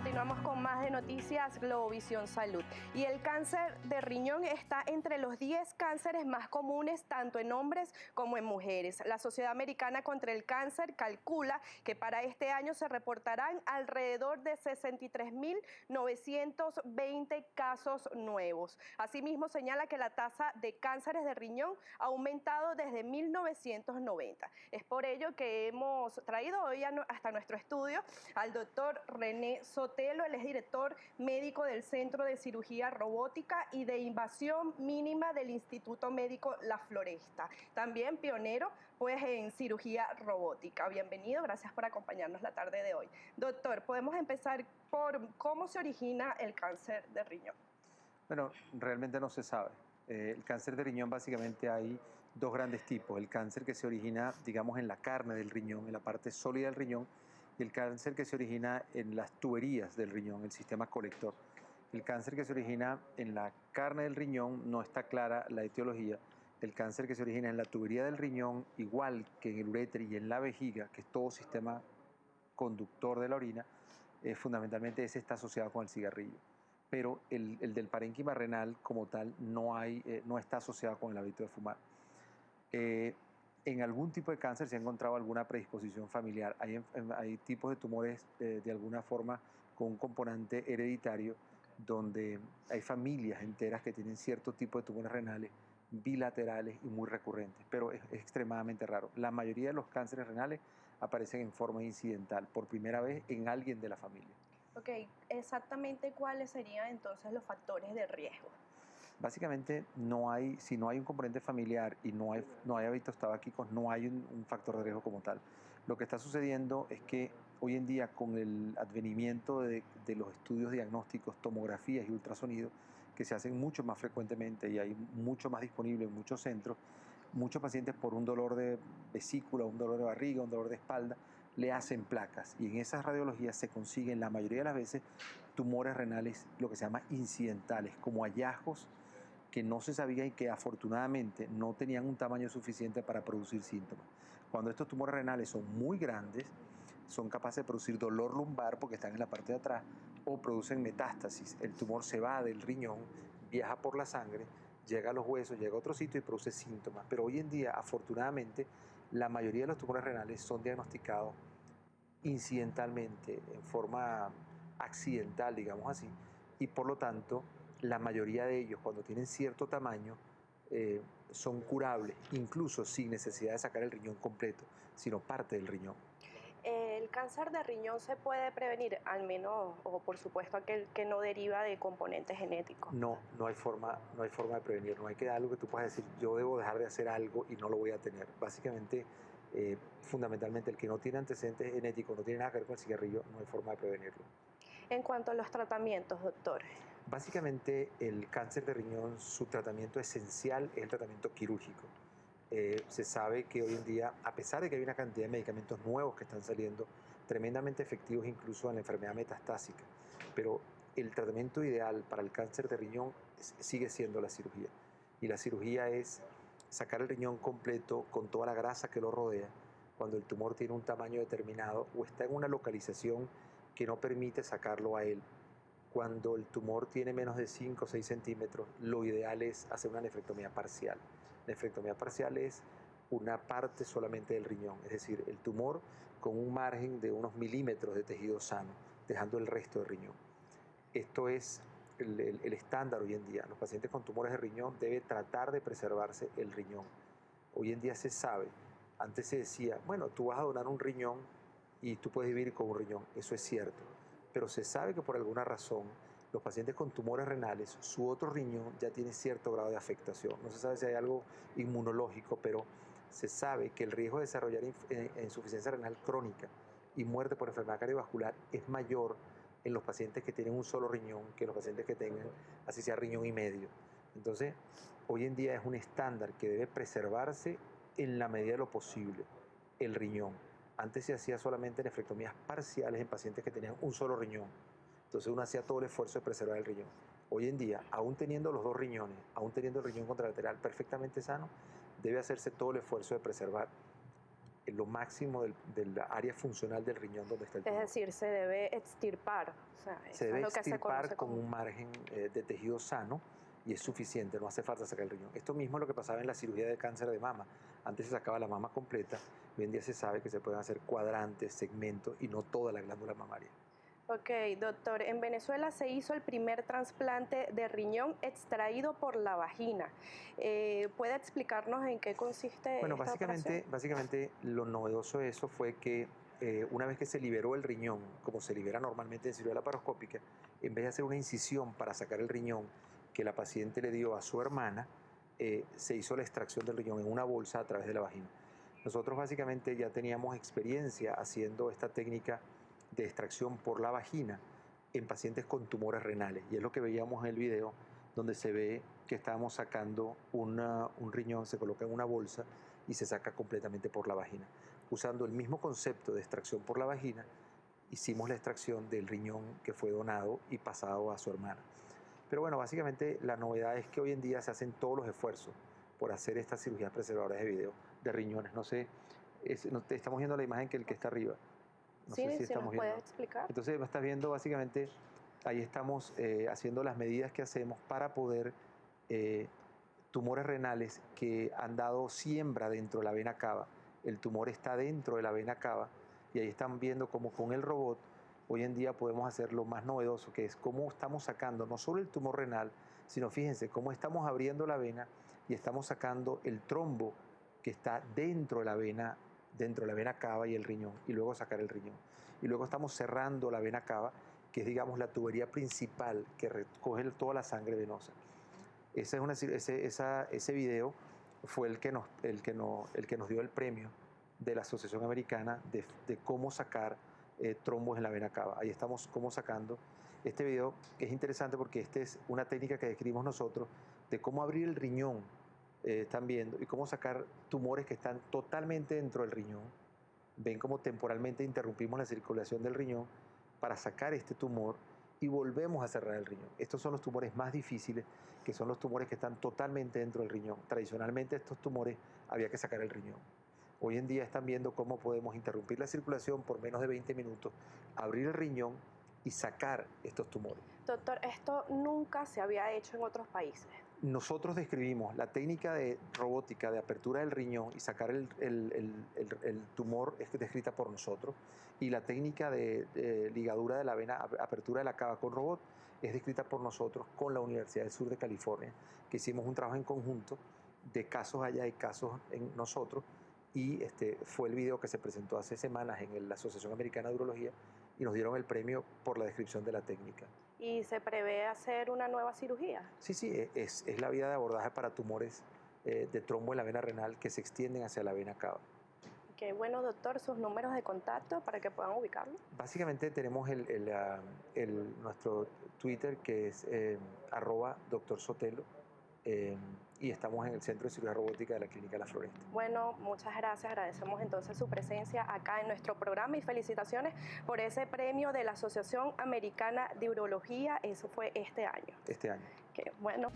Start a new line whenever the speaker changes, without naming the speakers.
continuamos con más de Noticias Globovisión Salud. Y el cáncer de riñón está entre los 10 cánceres más comunes tanto en hombres como en mujeres. La Sociedad Americana contra el Cáncer calcula que para este año se reportarán alrededor de 63.920 casos nuevos. Asimismo, señala que la tasa de cánceres de riñón ha aumentado desde 1990. Es por ello que hemos traído hoy hasta nuestro estudio al doctor René Sotelo. Él es director médico del Centro de Cirugía Robótica y de Invasión Mínima del Instituto Médico La Floresta. También pionero pues en cirugía robótica. Bienvenido, gracias por acompañarnos la tarde de hoy. Doctor, podemos empezar por cómo se origina el cáncer de riñón.
Bueno, realmente no se sabe. El cáncer de riñón básicamente hay dos grandes tipos. El cáncer que se origina, digamos, en la carne del riñón, en la parte sólida del riñón, y el cáncer que se origina en las tuberías del riñón, el sistema colector. El cáncer que se origina en la carne del riñón no está clara la etiología. El cáncer que se origina en la tubería del riñón, igual que en el uréter y en la vejiga, que es todo sistema conductor de la orina, fundamentalmente ese está asociado con el cigarrillo. Pero el del parénquima renal como tal no está asociado con el hábito de fumar. En algún tipo de cáncer se ha encontrado alguna predisposición familiar. Hay tipos de tumores de alguna forma con un componente hereditario donde hay familias enteras que tienen cierto tipo de tumores renales bilaterales y muy recurrentes, pero es extremadamente raro. La mayoría de los cánceres renales aparecen en forma incidental, por primera vez en alguien de la familia.
Ok, exactamente cuáles serían entonces los factores de riesgo.
Básicamente, si no hay un componente familiar y no hay hábitos tabáquicos, no hay un factor de riesgo como tal. Lo que está sucediendo es que hoy en día, con el advenimiento de los estudios diagnósticos, tomografías y ultrasonidos, que se hacen mucho más frecuentemente y hay mucho más disponible en muchos centros, muchos pacientes por un dolor de vesícula, un dolor de barriga, un dolor de espalda, le hacen placas y en esas radiologías se consiguen la mayoría de las veces tumores renales, lo que se llama incidentales, como hallazgos que no se sabía y que afortunadamente no tenían un tamaño suficiente para producir síntomas. Cuando estos tumores renales son muy grandes, son capaces de producir dolor lumbar porque están en la parte de atrás o producen metástasis. El tumor se va del riñón, viaja por la sangre, llega a los huesos, llega a otro sitio y produce síntomas. Pero hoy en día, afortunadamente, la mayoría de los tumores renales son diagnosticados incidentalmente, en forma accidental, digamos así, y por lo tanto, la mayoría de ellos, cuando tienen cierto tamaño, son curables, incluso sin necesidad de sacar el riñón completo, sino parte del riñón.
¿El cáncer de riñón se puede prevenir, al menos, o por supuesto aquel que no deriva de componentes genéticos?
No hay forma de prevenir, no hay que dar algo que tú puedas decir, yo debo dejar de hacer algo y no lo voy a tener. Básicamente, fundamentalmente, el que no tiene antecedentes genéticos, no tiene nada que ver con el cigarrillo, no hay forma de prevenirlo.
En cuanto a los tratamientos, doctor.
Básicamente, el cáncer de riñón, su tratamiento esencial es el tratamiento quirúrgico. Se sabe que hoy en día, a pesar de que hay una cantidad de medicamentos nuevos que están saliendo, tremendamente efectivos incluso en la enfermedad metastásica, pero el tratamiento ideal para el cáncer de riñón sigue siendo la cirugía. Y la cirugía es sacar el riñón completo con toda la grasa que lo rodea, cuando el tumor tiene un tamaño determinado o está en una localización que no permite sacarlo a él. Cuando el tumor tiene menos de 5 o 6 centímetros, lo ideal es hacer una nefrectomía parcial. La nefrectomía parcial es una parte solamente del riñón, es decir, el tumor con un margen de unos milímetros de tejido sano, dejando el resto del riñón. Esto es el estándar hoy en día. Los pacientes con tumores de riñón deben tratar de preservarse el riñón. Hoy en día se sabe, antes se decía, bueno, tú vas a donar un riñón y tú puedes vivir con un riñón, eso es cierto, pero se sabe que por alguna razón los pacientes con tumores renales, su otro riñón ya tiene cierto grado de afectación. No se sabe si hay algo inmunológico, pero se sabe que el riesgo de desarrollar insuficiencia renal crónica y muerte por enfermedad cardiovascular es mayor en los pacientes que tienen un solo riñón que en los pacientes que tengan, así sea, riñón y medio. Entonces, hoy en día es un estándar que debe preservarse en la medida de lo posible el riñón. Antes se hacía solamente nefrectomías parciales en pacientes que tenían un solo riñón. Entonces uno hacía todo el esfuerzo de preservar el riñón. Hoy en día, aún teniendo los dos riñones, aún teniendo el riñón contralateral perfectamente sano, debe hacerse todo el esfuerzo de preservar lo máximo del área funcional del riñón donde está el tumor.
Es decir, se debe extirpar. O sea,
Se debe
es lo que se
extirpar
conoce
con
como...
un margen de tejido sano y es suficiente, no hace falta sacar el riñón. Esto mismo es lo que pasaba en la cirugía de cáncer de mama. Antes se sacaba la mama completa, hoy en día se sabe que se pueden hacer cuadrantes, segmentos y no toda la glándula mamaria.
Ok, doctor, en Venezuela se hizo el primer trasplante de riñón extraído por la vagina. ¿Puede explicarnos en qué consiste
Bueno,
esta operación?
básicamente lo novedoso de eso fue que una vez que se liberó el riñón, como se libera normalmente en cirugía laparoscópica, en vez de hacer una incisión para sacar el riñón que la paciente le dio a su hermana, se hizo la extracción del riñón en una bolsa a través de la vagina. Nosotros básicamente ya teníamos experiencia haciendo esta técnica de extracción por la vagina en pacientes con tumores renales. Y es lo que veíamos en el video, donde se ve que estábamos sacando un riñón, se coloca en una bolsa y se saca completamente por la vagina. Usando el mismo concepto de extracción por la vagina, hicimos la extracción del riñón que fue donado y pasado a su hermana. Pero bueno, básicamente la novedad es que hoy en día se hacen todos los esfuerzos por hacer estas cirugías preservadoras de video de riñones. No sé, estamos viendo la imagen que el que está arriba. No
Sí,
sé si
si
estamos
nos
viendo.
puedes explicar.
Entonces me estás viendo básicamente, ahí estamos haciendo las medidas que hacemos para poder tumores renales que han dado siembra dentro de la vena cava. El tumor está dentro de la vena cava y ahí están viendo cómo con el robot hoy en día podemos hacer lo más novedoso, que es cómo estamos sacando no solo el tumor renal, sino fíjense cómo estamos abriendo la vena y estamos sacando el trombo que está dentro de la vena cava y el riñón, y luego sacar el riñón. Y luego estamos cerrando la vena cava, que es, digamos, la tubería principal que recoge toda la sangre venosa. Ese video fue el que nos dio el premio de la Asociación Americana de cómo sacar trombos en la vena cava. Ahí estamos cómo sacando. Este video es interesante porque esta es una técnica que describimos nosotros de cómo abrir el riñón, están viendo, y cómo sacar tumores que están totalmente dentro del riñón. Ven cómo temporalmente interrumpimos la circulación del riñón para sacar este tumor y volvemos a cerrar el riñón. Estos son los tumores más difíciles, que son los tumores que están totalmente dentro del riñón. Tradicionalmente estos tumores había que sacar el riñón. Hoy en día están viendo cómo podemos interrumpir la circulación por menos de 20 minutos, abrir el riñón y sacar estos tumores.
Doctor, esto nunca se había hecho en otros países.
Nosotros describimos la técnica de robótica de apertura del riñón y sacar el tumor es descrita por nosotros, y la técnica de ligadura de la vena, apertura de la cava con robot, es descrita por nosotros con la Universidad del Sur de California, que hicimos un trabajo en conjunto de casos allá y casos en nosotros, y fue el video que se presentó hace semanas en la Asociación Americana de Urología y nos dieron el premio por la descripción de la técnica.
¿Y se prevé hacer una nueva cirugía?
Sí, es la vía de abordaje para tumores de trombo en la vena renal que se extienden hacia la vena cava.
Qué bueno, doctor, sus números de contacto para que puedan ubicarlo.
Básicamente tenemos nuestro Twitter, que es @Dr. Sotelo, y estamos en el Centro de Cirugía Robótica de la Clínica La Floresta.
Bueno, muchas gracias. Agradecemos entonces su presencia acá en nuestro programa y felicitaciones por ese premio de la Asociación Americana de Urología. Eso fue este año.
Este año.
Qué bueno.